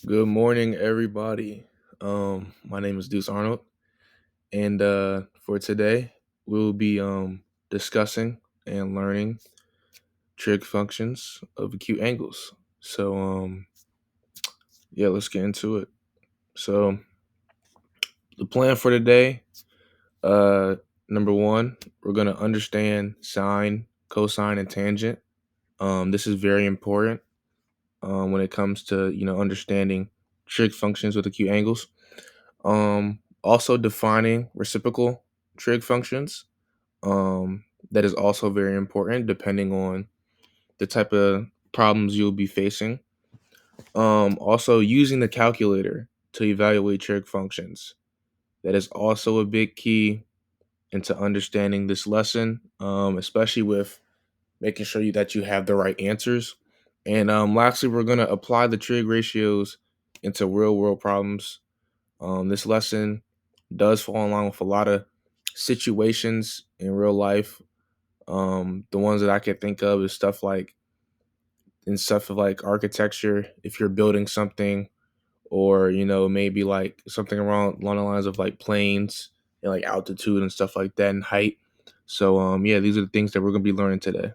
Good morning, everybody. My name is Deuce Arnold, and for today, we'll be discussing and learning trig functions of acute angles. So, yeah, let's get into it. So, the plan for today, uh, number one, we're gonna understand sine, cosine, and tangent. This is very important when it comes to understanding trig functions with acute angles. Also defining reciprocal trig functions. That is also very important depending on the type of problems you'll be facing. Also using the calculator to evaluate trig functions. That is also a big key into understanding this lesson, especially with making sure that you have the right answers. And lastly, we're going to apply the trig ratios into real world problems. This lesson does fall in line with a lot of situations in real life. The ones that I can think of is stuff like architecture. If you're building something, or maybe like something along the lines of like planes and like altitude and stuff like that and height. So yeah, these are the things that we're gonna be learning today.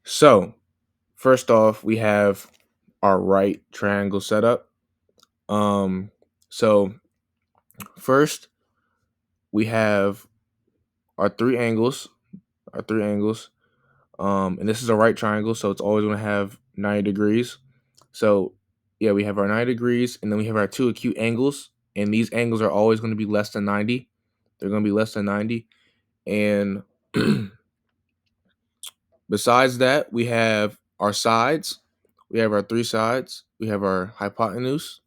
So first off, we have our right triangle setup. Um, so first we have our three angles, our three angles. And this is a right triangle, so it's always going to have 90 degrees. So yeah, we have our 90 degrees, and then we have our two acute angles, and these angles are always going to be less than 90. They're going to be less than 90. And besides that, we have our sides. We have our three sides. We have our hypotenuse,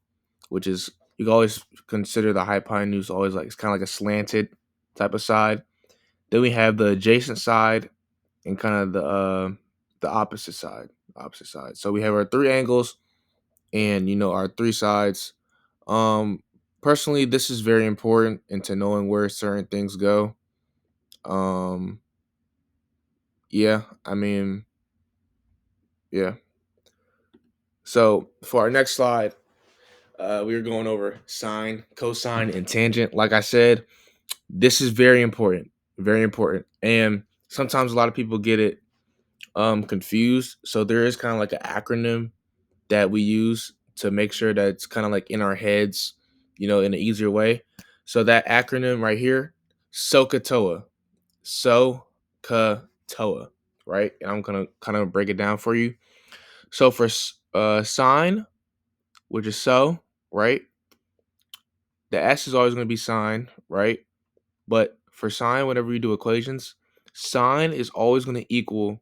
which is, you can always consider the hypotenuse always like, it's kind of like a slanted type of side. Then we have the adjacent side and kind of the opposite side. Opposite side. So we have our three angles and our three sides. Um Personally, this is very important into knowing where certain things go. Um yeah, I mean, yeah. So for our next slide, we are going over sine, cosine, and tangent. Like I said, this is very important. Very important. And sometimes a lot of people get it confused. So there is kind of like an acronym that we use to make sure that it's kind of like in our heads, in an easier way. So that acronym right here, SOHCAHTOA, SOHCAHTOA, right? And I'm gonna kind of break it down for you. So for sine, which is so, right? The S is always gonna be sine, right? But for sine, whenever you do equations, sine is always gonna equal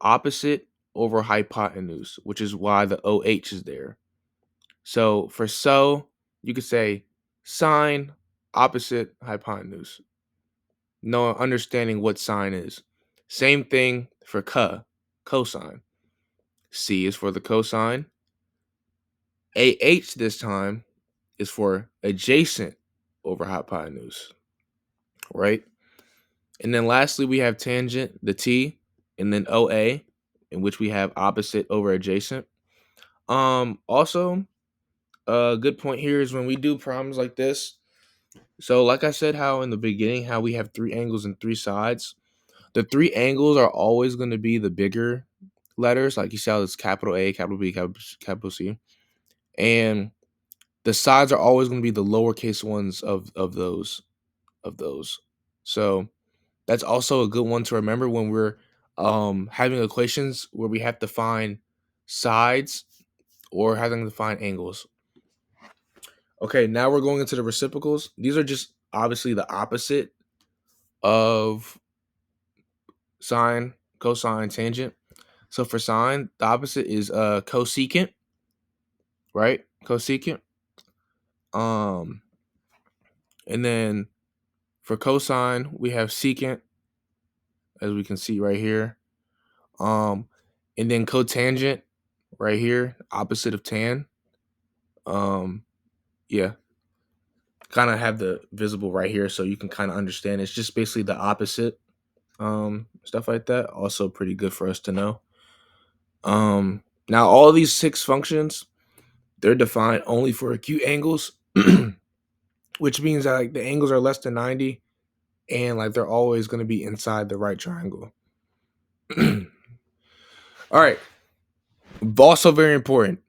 opposite over hypotenuse, which is why the OH is there. So for so, you could say sine opposite hypotenuse. No understanding what sine is. Same thing for cosine. C is for the cosine. AH this time is for adjacent over hypotenuse, right? And then lastly, we have tangent, the T, and then OA, in which we have opposite over adjacent. Also, a good point here is when we do problems like this. So, like I said, how in the beginning, how we have three angles and three sides. The three angles are always going to be the bigger letters, like you see how it's capital A, capital B, capital C, and the sides are always going to be the lowercase ones of those. So that's also a good one to remember when we're having equations where we have to find sides or having to find angles. Okay, now we're going into the reciprocals. These are just obviously the opposite of sine, cosine, tangent. So for sine, the opposite is cosecant, right? Cosecant. Um, and then for cosine, we have secant, as we can see right here. Um, and then cotangent right here, opposite of tan. Um, yeah, kind of have the visible right here so you can kind of understand. It's just basically the opposite. Stuff like that. Also pretty good for us to know. Um, Now, all these 6 functions, they're defined only for acute angles, which means that like the angles are less than 90 and like they're always going to be inside the right triangle. All right. Also very important.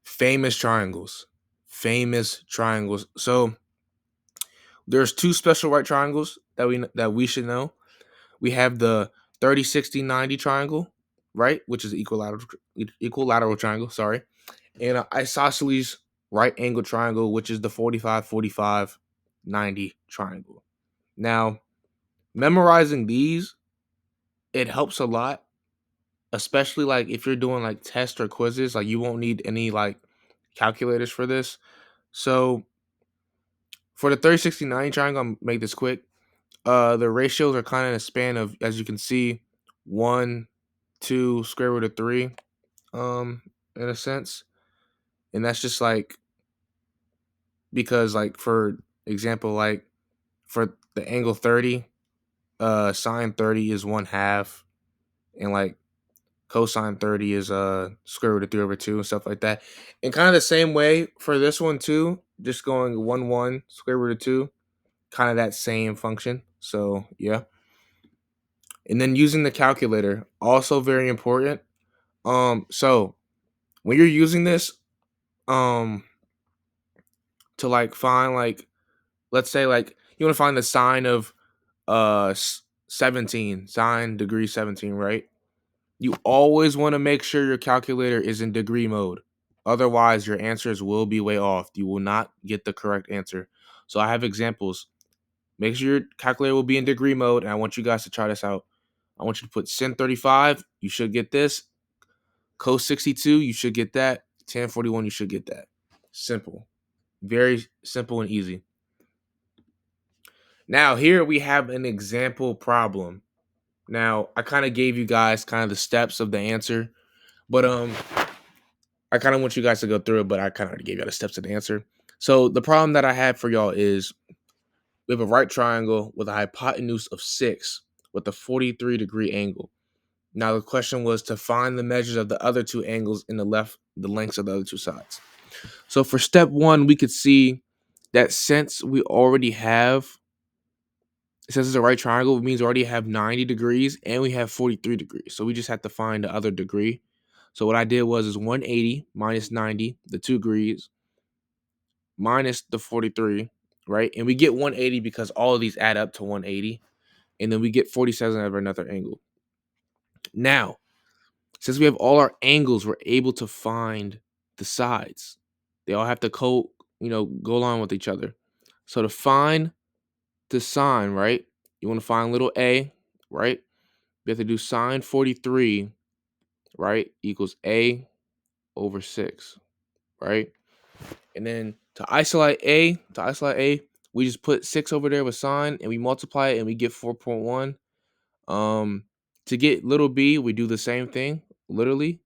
Famous triangles. Famous triangles. So there's 2 special right triangles that we should know. We have the 30 60 90 triangle, right, which is equilateral triangle, sorry, and an isosceles right angle triangle, which is the 45 45 90 triangle. Now, memorizing these, it helps a lot, especially like if you're doing like tests or quizzes, like you won't need any like calculators for this. So for the 30 60 90 triangle, I'm gonna make this quick. The ratios are kind of in a span of, as you can see, 1, 2, square root of 3, in a sense. And that's just like because like for example, like for the angle 30, sine 30 is 1/2, and like cosine 30 is square root of 3 over 2 and stuff like that. And kind of the same way for this one too, just going 1 1 square root of 2, kind of that same function. So yeah. And then using the calculator, also very important. So when you're using this, um, to like find like, let's say like you want to find the sine of 17, sine degree 17, right? You always want to make sure your calculator is in degree mode. Otherwise, your answers will be way off. You will not get the correct answer. So I have examples. Make sure your calculator will be in degree mode, and I want you guys to try this out. I want you to put sin 35, you should get this. Cos 62, you should get that. Tan 41, you should get that. Simple. Very simple and easy. Now, here we have an example problem. Now, I kind of gave you guys kind of the steps of the answer, but I kind of want you guys to go through it, but I kind of already gave you the steps of the answer. So the problem that I have for y'all is we have a right triangle with a hypotenuse of 6 with a 43-degree angle. Now, the question was to find the measures of the other 2 angles in the lengths of the other 2 sides. So for step 1, we could see that since we already have, since it's a right triangle, it means we already have 90 degrees and we have 43 degrees. So we just have to find the other degree. So what I did was is 180 minus 90, the 2 degrees, minus the 43, right? And we get 180 because all of these add up to 180. And then we get 47 over another angle. Now, since we have all our angles, we're able to find the sides. They all have to go along with each other. So to find the sine, right? You want to find little a, right? We have to do sine 43, right? Equals a over 6, right? And then to isolate a, we just put 6 over there with sine and we multiply it and we get 4.1. To get little b, we do the same thing, literally.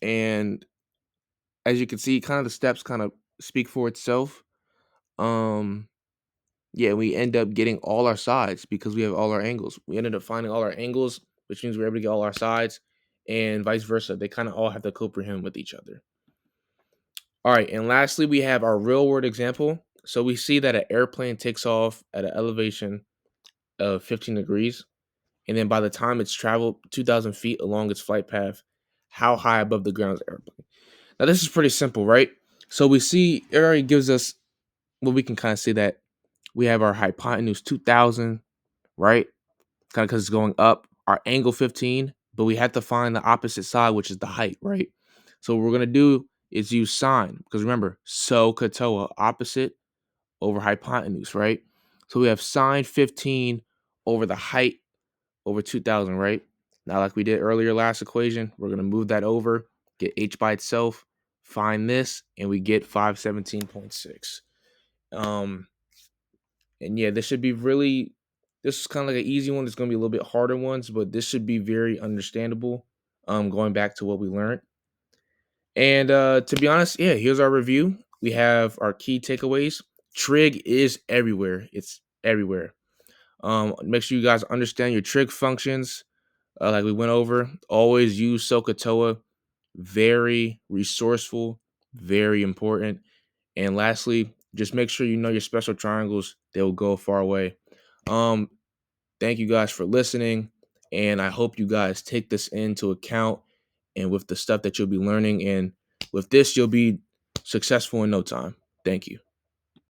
And as you can see, kind of the steps kind of speak for itself. Yeah, we end up getting all our sides because we have all our angles. We ended up finding all our angles, which means we're able to get all our sides, and vice versa. They kind of all have to comprehend with each other. All right, and lastly, we have our real world example. So we see that an airplane takes off at an elevation of 15 degrees, and then by the time it's traveled 2,000 feet along its flight path, how high above the ground is the airplane? Now, this is pretty simple, right? So we see it already gives us, well, we can kind of see that we have our hypotenuse 2,000, right? Kind of because it's going up, our angle 15, but we have to find the opposite side, which is the height, right? So what we're going to do is use sine, because remember, SOHCAHTOA, opposite over hypotenuse, right? So we have sine 15 over the height over 2,000, right? Now, like we did earlier last equation, we're going to move that over, get h by itself, find this, and we get 517.6. And yeah, this is kind of like an easy one. There's going to be a little bit harder ones, but this should be very understandable, going back to what we learned. And to be honest, yeah, here's our review. We have our key takeaways. Trig is everywhere. It's everywhere. Make sure you guys understand your trig functions. Like we went over, always use SOHCAHTOA very resourceful, very important. And lastly, just make sure you know your special triangles. They will go a far way. Um, Thank you guys for listening, and I hope you guys take this into account and with the stuff that you'll be learning. And with this, you'll be successful in no time. Thank you.